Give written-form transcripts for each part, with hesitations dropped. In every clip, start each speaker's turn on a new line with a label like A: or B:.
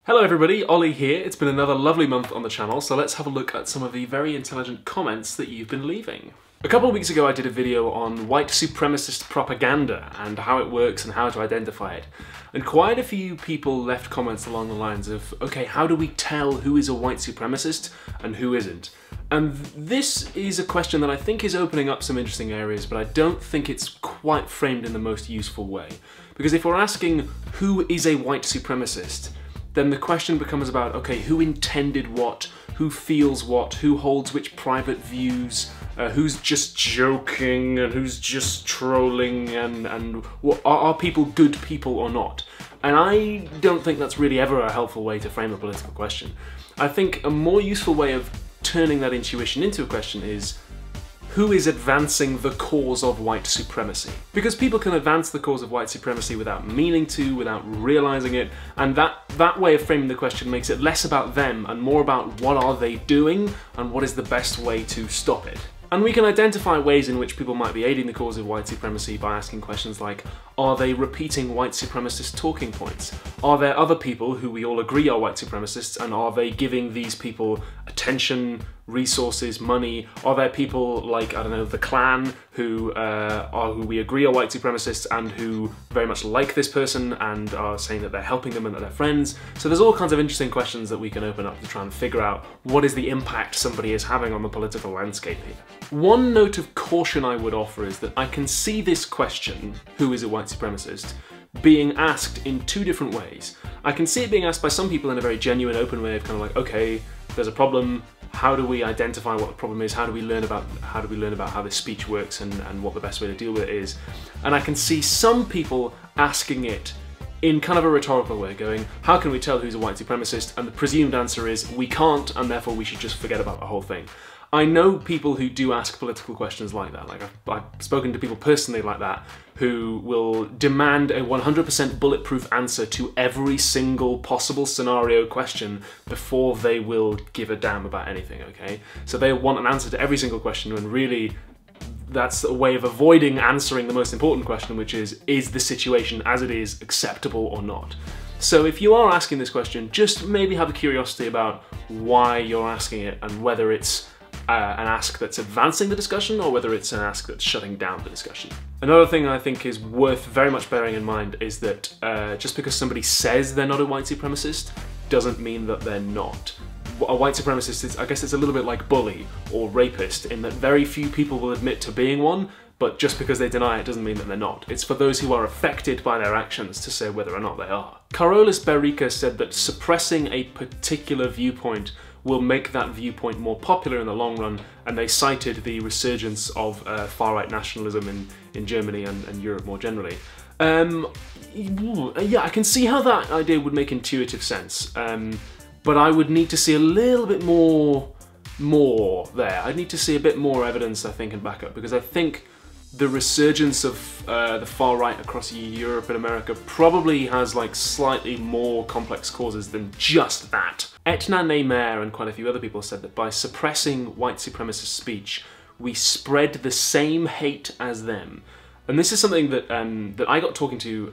A: Hello everybody, Ollie here. It's been another lovely month on the channel, so let's have a look at some of the very intelligent comments that you've been leaving. A couple of weeks ago I did a video on white supremacist propaganda and how it works and how to identify it. And quite a few people left comments along the lines of, okay, how do we tell who is a white supremacist and who isn't? And this is a question that I think is opening up some interesting areas, but I don't think it's quite framed in the most useful way. Because if we're asking who is a white supremacist, then the question becomes about, okay, who intended what, who feels what, who holds which private views, who's just joking and who's just trolling, and are people good people or not? And I don't think that's really ever a helpful way to frame a political question. I think a more useful way of turning that intuition into a question is, who is advancing the cause of white supremacy? Because people can advance the cause of white supremacy without meaning to, without realizing it, and that way of framing the question makes it less about them and more about what are they doing and what is the best way to stop it. And we can identify ways in which people might be aiding the cause of white supremacy by asking questions like, are they repeating white supremacist talking points? Are there other people who we all agree are white supremacists, and are they giving these people attention, resources, money? Are there people like, I don't know, the Klan who we agree are white supremacists and who very much like this person and are saying that they're helping them and that they're friends? So there's all kinds of interesting questions that we can open up to try and figure out what is the impact somebody is having on the political landscape here. One note of caution I would offer is that I can see this question, who is a white supremacist, being asked in two different ways. I can see it being asked by some people in a very genuine, open way of kind of like, okay, there's a problem, how do we identify what the problem is, how do we learn about how this speech works and what the best way to deal with it is. And I can see some people asking it in kind of a rhetorical way, going, how can we tell who's a white supremacist? And the presumed answer is, we can't, and therefore we should just forget about the whole thing. I know people who do ask political questions like that. Like I've spoken to people personally like that who will demand a 100% bulletproof answer to every single possible scenario question before they will give a damn about anything, okay? So they want an answer to every single question when really that's a way of avoiding answering the most important question, which is the situation as it is acceptable or not? So if you are asking this question, just maybe have a curiosity about why you're asking it and whether it's an ask that's advancing the discussion or whether it's an ask that's shutting down the discussion. Another thing I think is worth very much bearing in mind is that just because somebody says they're not a white supremacist doesn't mean that they're not. A white supremacist is, I guess it's a little bit like bully or rapist in that very few people will admit to being one, but just because they deny it doesn't mean that they're not. It's for those who are affected by their actions to say whether or not they are. Carolus Berica said that suppressing a particular viewpoint will make that viewpoint more popular in the long run, and they cited the resurgence of far-right nationalism in Germany and Europe more generally. Yeah, I can see how that idea would make intuitive sense, but I would need to see a little bit more there. I'd need to see a bit more evidence, I think, and backup, because I think the resurgence of the far right across Europe and America probably has like slightly more complex causes than just that. Etna Meyer and quite a few other people said that by suppressing white supremacist speech, we spread the same hate as them. And this is something that that I got talking to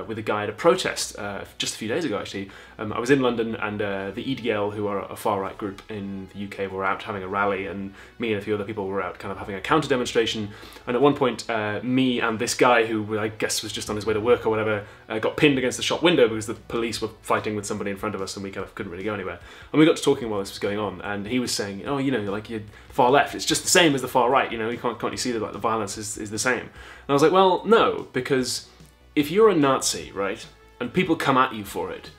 A: with a guy at a protest just a few days ago, actually. I was in London, and the EDL, who are a far-right group in the UK, were out having a rally, and me and a few other people were out kind of having a counter-demonstration. And at one point, me and this guy, who I guess was just on his way to work or whatever, got pinned against the shop window because the police were fighting with somebody in front of us, and we kind of couldn't really go anywhere. And we got to talking while this was going on, and he was saying, oh, you know, like you're far left, it's just the same as the far right, you know, can't you see that like the violence is the same? And I was like, well, no, because if you're a Nazi, right, and people come at you for it,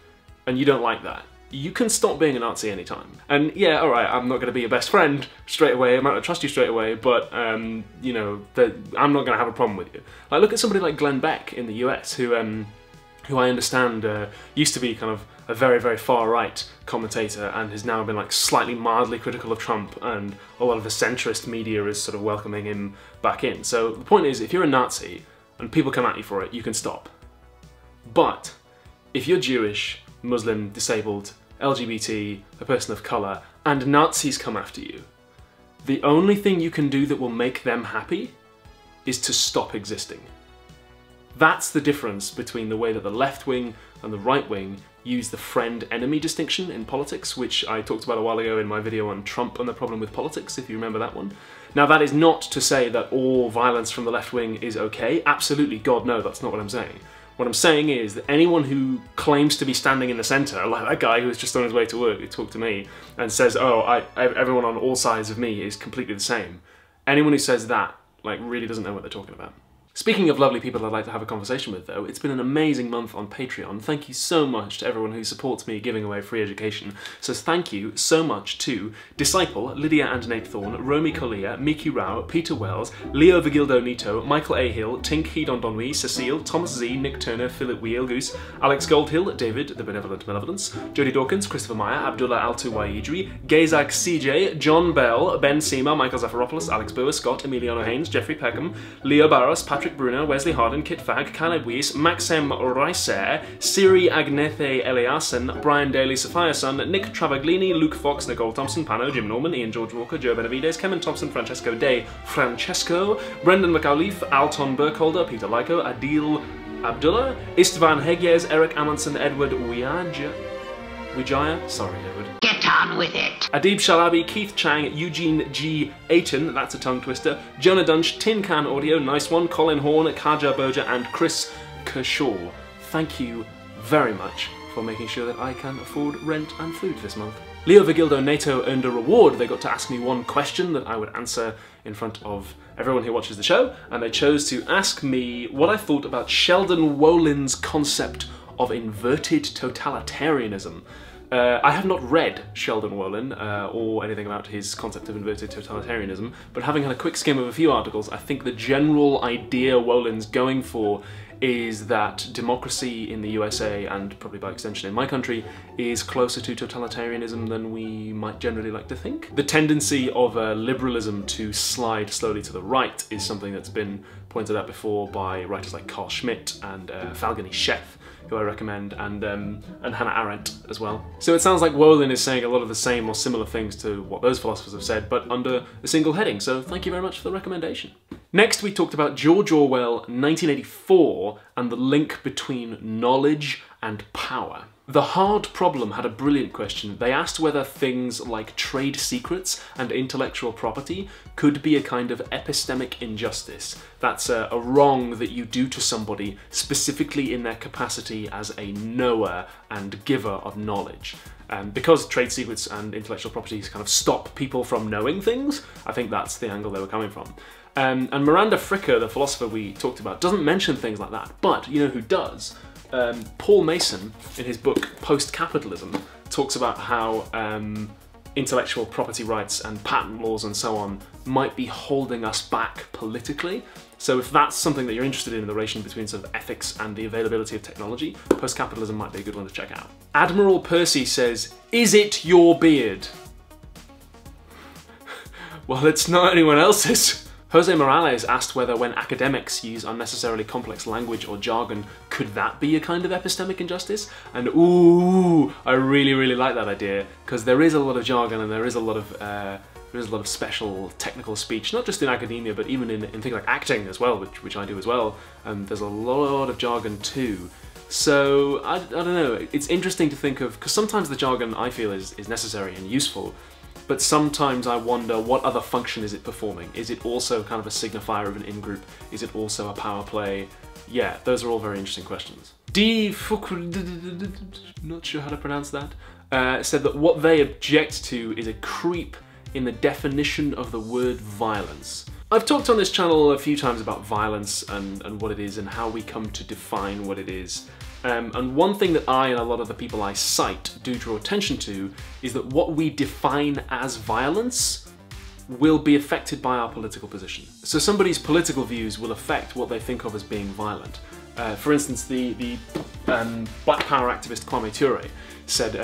A: and you don't like that, you can stop being a Nazi anytime. And yeah, alright, I'm not going to be your best friend straight away, I might not trust you straight away, but, you know, I'm not going to have a problem with you. Like, look at somebody like Glenn Beck in the US, who I understand used to be kind of a very, very far-right commentator and has now been like slightly mildly critical of Trump, and a lot of the centrist media is sort of welcoming him back in. So the point is, if you're a Nazi and people come at you for it, you can stop. But if you're Jewish, Muslim, disabled, LGBT, a person of colour, and Nazis come after you, the only thing you can do that will make them happy is to stop existing. That's the difference between the way that the left wing and the right wing use the friend-enemy distinction in politics, which I talked about a while ago in my video on Trump and the problem with politics, if you remember that one. Now, that is not to say that all violence from the left wing is okay. Absolutely, God, no, that's not what I'm saying. What I'm saying is that anyone who claims to be standing in the centre, like that guy who was just on his way to work, who talked to me, and says, oh, everyone on all sides of me is completely the same. Anyone who says that, like, really doesn't know what they're talking about. Speaking of lovely people I'd like to have a conversation with, though, it's been an amazing month on Patreon. Thank you so much to everyone who supports me giving away free education. So thank you so much to Disciple, Lydia and Nate Thorn, Romi Collia, Miki Rao, Peter Wells, Leovigildo Neto, Michael A. Hill, Tink, Hedon, Cecile, Thomas Z, Nick Turner, Philip Wielgus, Alex Goldhill, David, the Benevolent Malevolence, Jody Dawkins, Christopher Meyer, Abdullah Altuwaijri, GézaCsige, John Bell, Ben Sima, Michael Zafaropoulos, Alex Boer, Scott, Emiliano Heyns, Jeffrey Peckham, Leo Barros, Patrick Bruno, Wesley Hardin, Kit Fag, Caleb Weiss, Maxime Ryser, Siri Agnethe Eliassen, Brian Daly, Sophia Sun, Nick Travaglini, Luke Fox, Nicole Thompson, Pano, Jim Norman, Ian George Walker, Joe Benavides, Kevin Thompson, Francesco de Francesco, Brendan McAuliffe, Alton Burkholder, Peter Lyko, Adil Abdullah, Istvan Hegyes, Erik Amundson, Edward Wijaya, sorry Edward.
B: Get on with it!
A: Adeeb Shalabi, Keith Chang, Eugene G Ayton, that's a tongue twister, Jonah Dunch, Tin Can Audio, nice one, Colin Horn, Kaja Berger, and Chris Kershaw. Thank you very much for making sure that I can afford rent and food this month. Leovigildo Neto earned a reward. They got to ask me one question that I would answer in front of everyone who watches the show, and they chose to ask me what I thought about Sheldon Wolin's concept of inverted totalitarianism. I have not read Sheldon Wolin or anything about his concept of inverted totalitarianism, but having had a quick skim of a few articles, I think the general idea Wolin's going for is that democracy in the USA, and probably by extension in my country, is closer to totalitarianism than we might generally like to think. The tendency of liberalism to slide slowly to the right is something that's been pointed out before by writers like Carl Schmitt and Falguni Sheth, who I recommend, and Hannah Arendt as well. So it sounds like Wolin is saying a lot of the same or similar things to what those philosophers have said, but under a single heading, so thank you very much for the recommendation. Next, we talked about George Orwell 1984 and the link between knowledge and power. The Hard Problem had a brilliant question. They asked whether things like trade secrets and intellectual property could be a kind of epistemic injustice. That's a wrong that you do to somebody specifically in their capacity as a knower and giver of knowledge. Because trade secrets and intellectual properties kind of stop people from knowing things, I think that's the angle they were coming from. And Miranda Fricker, the philosopher we talked about, doesn't mention things like that, but you know who does? Paul Mason, in his book Post-Capitalism, talks about how intellectual property rights and patent laws and so on might be holding us back politically. So if that's something that you're interested in the relation between sort of ethics and the availability of technology, Post-Capitalism might be a good one to check out. Admiral Percy says, "Is it your beard?" Well, it's not anyone else's. Jose Morales asked whether when academics use unnecessarily complex language or jargon, could that be a kind of epistemic injustice? And ooh, I really, really like that idea, because there is a lot of jargon and there is a lot of special technical speech, not just in academia, but even in things like acting as well, which I do as well. There's a lot of jargon too. So, I don't know, it's interesting to think of, because sometimes the jargon I feel is necessary and useful, but sometimes I wonder what other function is it performing? Is it also kind of a signifier of an in-group? Is it also a power play? Yeah, those are all very interesting questions. Not sure how to pronounce that, said that what they object to is a creep in the definition of the word violence. I've talked on this channel a few times about violence and what it is and how we come to define what it is. And one thing that I and a lot of the people I cite do draw attention to is that what we define as violence will be affected by our political position. So somebody's political views will affect what they think of as being violent. For instance, the Black Power activist Kwame Ture said,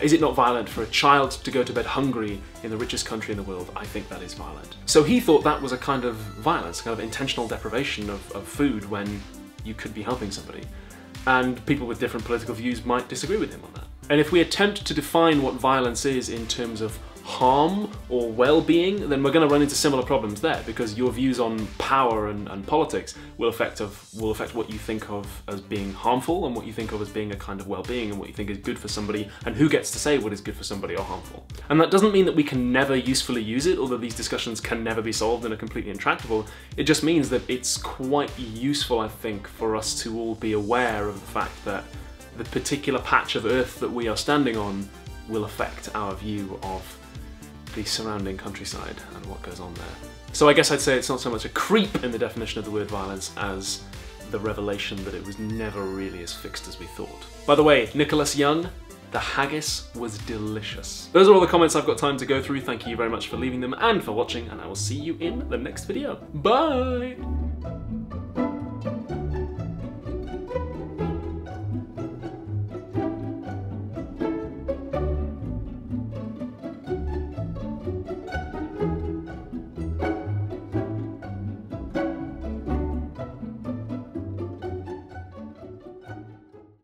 A: is it not violent for a child to go to bed hungry in the richest country in the world? I think that is violent. So he thought that was a kind of violence, kind of intentional deprivation of food when you could be helping somebody. And people with different political views might disagree with him on that. And if we attempt to define what violence is in terms of harm or well-being, then we're going to run into similar problems there, because your views on power and politics will affect what you think of as being harmful and what you think of as being a kind of well-being, and what you think is good for somebody and who gets to say what is good for somebody or harmful. And that doesn't mean that we can never usefully use it, or that these discussions can never be solved and are completely intractable. It just means that it's quite useful, I think, for us to all be aware of the fact that the particular patch of earth that we are standing on will affect our view of the surrounding countryside and what goes on there. So I guess I'd say it's not so much a creep in the definition of the word violence as the revelation that it was never really as fixed as we thought. By the way, Nicholas Young, the haggis was delicious. Those are all the comments I've got time to go through. Thank you very much for leaving them and for watching, and I will see you in the next video. Bye!